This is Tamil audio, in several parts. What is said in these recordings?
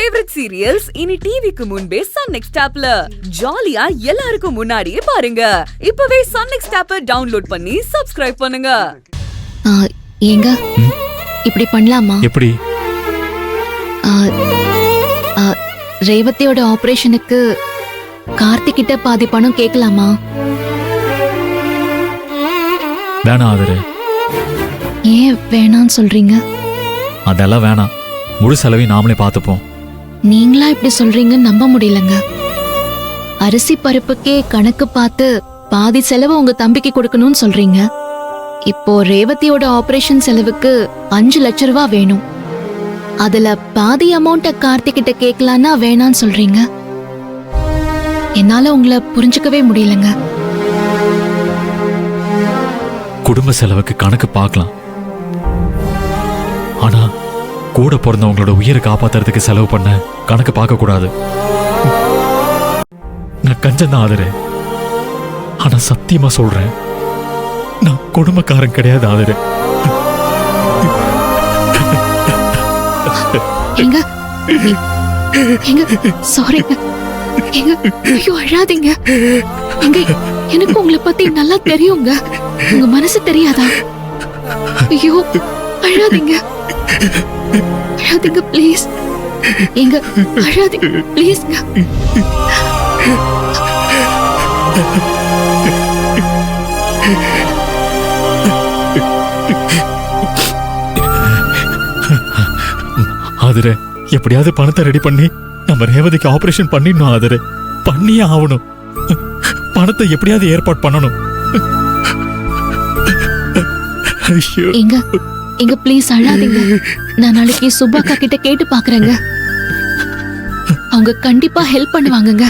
ஃபேவரட் சீரியல்ஸ் இனி டிவிக்கு முன்பே சன் நெக்ஸ்ட் ஆப்ல ஜாலியா எல்லாருக்கும் முன்னாடியே பாருங்க. இப்பவே சன் நெக்ஸ்ட் ஆப்பை டவுன்லோட் பண்ணி சப்ஸ்கிரைப் பண்ணுங்க. ஏங்க இப்படி பண்ணலாமா? எப்படி? ரேவதியோட ஆபரேஷனுக்கு கார்த்திக் கிட்ட பாதி பணம் கேட்கலாமா? வேணாம் ஆதரு. ஏன் வேணான்னு சொல்றீங்க? அதெல்லாம் வேணாம், முழு செலவையும் நாமளே பார்த்துப்போம். நீங்களா இப்படி சொல்றீங்கன்னு நம்ப முடியலங்க. அரிசி பருப்புக்கே கணக்கு பார்த்து பாதி செலவு உங்க தம்பிக்கு கொடுக்கணும்னு சொல்றீங்க. இப்போ ரேவதியோட ஆபரேஷன் செலவுக்கு 5 லட்சம் ரூபாய் வேணும். அதுல பாதி அமௌண்ட கார்த்திக் கிட்ட கேட்கலான்னா வேணான்னு சொல்றீங்க. என்னால உங்களை புரிஞ்சுக்கவே முடியலங்க. குடும்ப செலவுக்கு கணக்கு பார்க்கலாம், ஆனா கூட பிறந்தவங்களோட உயிரை காப்பாத்துறதுக்கு செலவு பண்ண கணக்கு பார்க்க கூடாது. நான் கஞ்சந்தான் ஆதரு, ஆனா சத்தியமா சொல்றேன், நான் குடும்பக்காரன் கிடையாது ஆதரு. எங்க எங்க சாரிங்க, எங்க ஐயோ அழாதீங்க. எங்க எனக்கு உங்களை பத்தி நல்லா தெரியுங்க. உங்க மனசு தெரியாதா? ஐயோ அழாதீங்க, அழாதீங்க ப்ளீஸ். எங்க அழாதீங்க ப்ளீஸ்ங்க. ஆதரு, எப்படியாவது பணத்தை ரெடி பண்ணி நம்ம ரேவதிக்கு ஆபரேஷன் பண்ணிடணும் ஆதரு. பண்ணியே ஆகணும். பணத்தை எப்படியாவது ஏற்பாடு பண்ணணும். எங்க எங்க ப்ளீஸ் அழாதீங்க. நான் நாளைக்கு சுப்பாக்கா கிட்ட கேட்டு பாக்குறேங்க. அவங்க கண்டிப்பா ஹெல்ப் பண்ணுவாங்கங்க.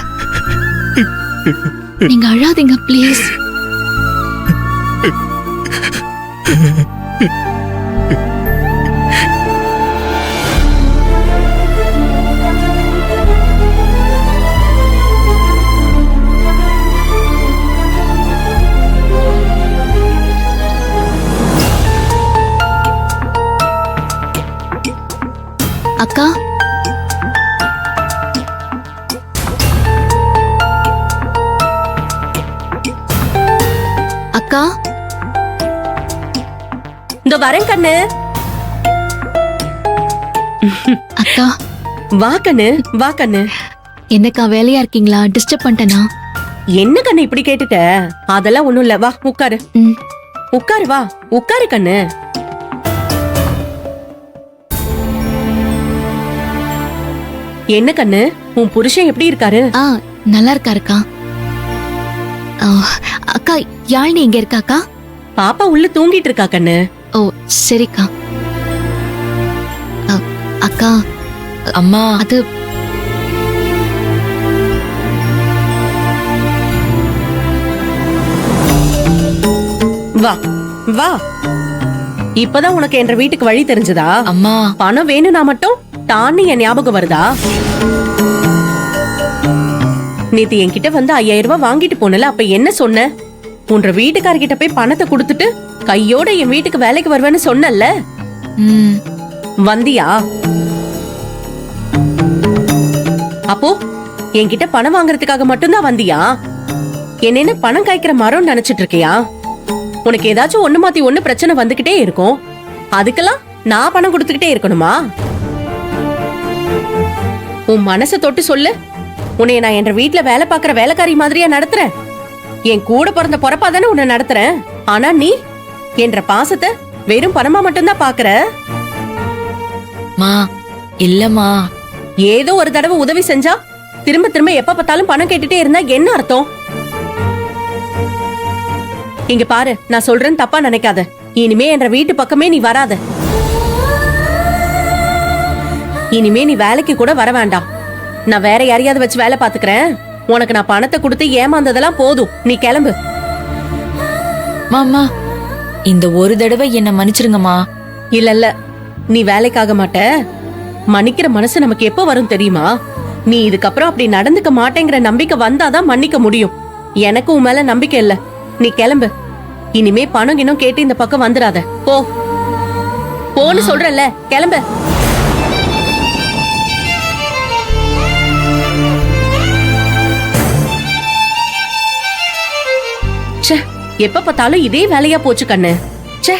நீங்க அழாதீங்க ப்ளீஸ். அக்கா, அக்கா இந்த வரேன் கண்ணு. அக்கா வா கண்ணு, வா கண்ணு. என்னக்கா வேலையா இருக்கீங்களா? டிஸ்டர்ப் பண்ணிட்டேனா? என்ன கண்ணு இப்படி கேட்டுட்ட? அதெல்லாம் ஒண்ணும் இல்ல, வா உட்காரு. உட்காரு, வா உட்காரு கண்ணு. என்ன கண்ணு, உன் புருஷன் எப்படி இருக்காரு? நல்லா இருக்காருக்கா. அக்கா யாழினி எங்க இருக்காக்கா? பாப்பா உள்ள தூங்கிட்டு இருக்கா கண்ணு. ஓ சரிக்கா. அக்கா அம்மா, அது வா வா. இப்பதான் உனக்கு என்ற வீட்டுக்கு வழி தெரிஞ்சதா? அம்மா பணம் வேணும்னா மட்டும் தானே என் ஞாபகம் வருதா? நேத்து என்கிட்ட வந்து 5000 ரூபாய் வாங்கிட்டு போனல, அப்ப என்ன சொன்ன? உன்ற வீட்டுக்காரர்கிட்ட போய் பணத்தை கொடுத்துட்டு கையோட என் வீட்டுக்கு வேலைக்கு வருவேன்னு சொன்னல, வந்தியா? அப்போ என்கிட்ட பணம் வாங்குறதுக்காக மட்டும்தான் வந்தியா? என்னென்ன பணம் காய்க்கிற மரம் நினைச்சிட்டு இருக்கியா? உனக்கு ஏதாச்சும் ஒண்ணு மாத்தி ஒண்ணு பிரச்சனை வந்துகிட்டே இருக்கும், அதுக்கெல்லாம் நான் பணம் கொடுத்துக்கிட்டே இருக்கணுமா? உன் மனசை தொட்டு சொல்லு. உன்னை நான் என்ற வீட்டுல வேலை பாக்குற வேலைக்காரி மாதிரியா நடத்துறேன்? என் கூட பிறந்த பொறப்பா தானே உன்னை நடத்துறேன். ஆனா நீ என்ற பாசத்தை வெறும் பணமா மட்டும்தான் பாக்குற. மா இல்லம்மா, ஏதோ ஒரு தடவை உதவி செஞ்சா திரும்ப திரும்ப எப்ப பார்த்தாலும் பணம் கேட்டுட்டே இருந்தா என்ன அர்த்தம்? இங்க பாரு, நான் சொல்றேன்னு தப்பா நினைக்காத. இனிமே என்ற வீட்டு பக்கமே நீ வராத. இனிமே நீ வேலைக்கு கூட வர வேண்டாம். நான் வேற யாரையாவது வச்சு வேலை பாத்துக்கிறேன். உனக்கு நான் பணத்தை கொடுத்து ஏமாந்ததெல்லாம் போதும், நீ கிளம்பு. மாமா இந்த ஒரு தடவை என்ன மன்னிச்சிருங்கம்மா. இல்ல இல்ல, நீ வேலைக்காக மாட்ட. மன்னிக்கிற மனசு நமக்கு எப்ப வரும் தெரியுமா? நீ இதுக்கப்புறம் அப்படி நடந்துக்க மாட்டேங்கிற நம்பிக்கை வந்தாதான் மன்னிக்க முடியும். எனக்கு உன் மேல நம்பிக்கை இல்ல, நீ கிளம்பு. இனிமே பணம் இன்னும் கேட்டு இந்த பக்கம் வந்துடாத. போ போன்னு சொல்றல, கிளம்பு. ச்சே, எப்ப பார்த்தாலும் இதே வேலையா போச்சு கண்ணு. ச்சே.